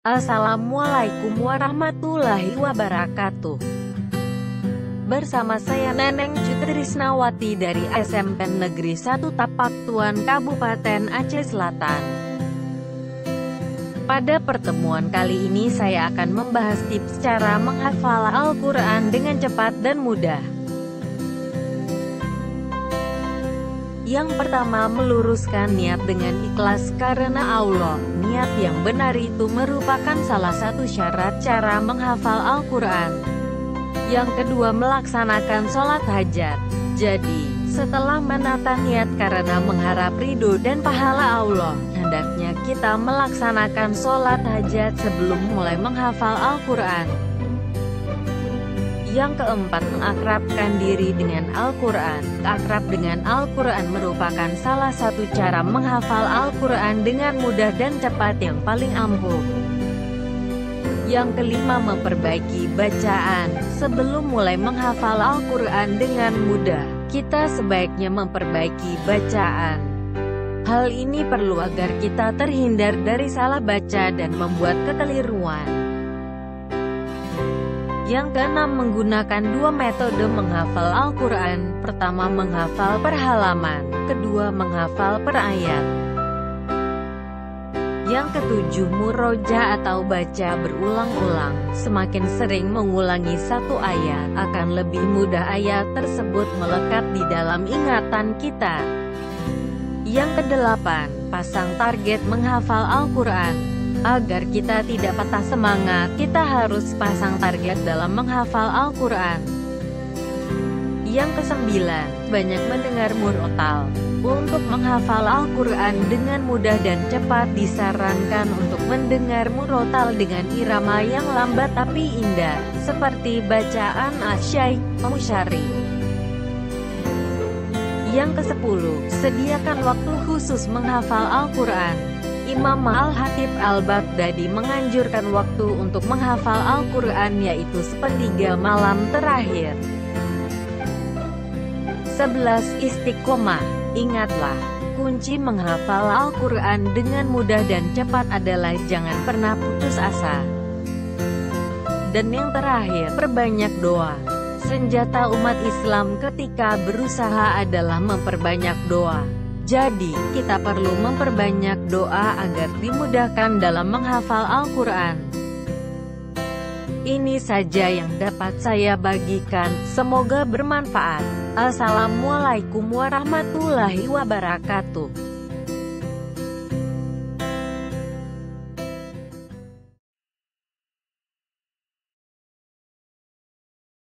Assalamualaikum warahmatullahi wabarakatuh. Bersama saya Neneng Cutrisnawati dari SMP Negeri 1 Tapak Tuan Kabupaten Aceh Selatan. Pada pertemuan kali ini saya akan membahas tips cara menghafal Al-Quran dengan cepat dan mudah. Yang pertama, meluruskan niat dengan ikhlas karena Allah. Niat yang benar itu merupakan salah satu syarat cara menghafal Al-Quran. Yang kedua, melaksanakan sholat hajat. Jadi, setelah menata niat karena mengharap ridho dan pahala Allah, hendaknya kita melaksanakan sholat hajat sebelum mulai menghafal Al-Quran. Yang keempat, mengakrabkan diri dengan Al-Quran. Akrab dengan Al-Quran merupakan salah satu cara menghafal Al-Quran dengan mudah dan cepat yang paling ampuh. Yang kelima, memperbaiki bacaan. Sebelum mulai menghafal Al-Quran dengan mudah, kita sebaiknya memperbaiki bacaan. Hal ini perlu agar kita terhindar dari salah baca dan membuat kekeliruan. Yang keenam, menggunakan dua metode menghafal Al-Quran. Pertama, menghafal per halaman. Kedua, menghafal per ayat. Yang ketujuh, muroja atau baca berulang-ulang. Semakin sering mengulangi satu ayat, akan lebih mudah ayat tersebut melekat di dalam ingatan kita. Yang kedelapan, pasang target menghafal Al-Quran. Agar kita tidak patah semangat, kita harus pasang target dalam menghafal Al-Quran. Yang kesembilan, banyak mendengar murotal. Untuk menghafal Al-Quran dengan mudah dan cepat, disarankan untuk mendengar murotal dengan irama yang lambat tapi indah, seperti bacaan Asy-Syaikh Musyari. Yang kesepuluh, sediakan waktu khusus menghafal Al-Quran. Imam Al-Hatib Al-Baghdadi menganjurkan waktu untuk menghafal Al-Quran yaitu sepertiga malam terakhir. 11. Istiqomah. Ingatlah, kunci menghafal Al-Quran dengan mudah dan cepat adalah jangan pernah putus asa. Dan yang terakhir, perbanyak doa. Senjata umat Islam ketika berusaha adalah memperbanyak doa. Jadi, kita perlu memperbanyak doa agar dimudahkan dalam menghafal Al-Quran. Ini saja yang dapat saya bagikan, semoga bermanfaat. Assalamualaikum warahmatullahi wabarakatuh.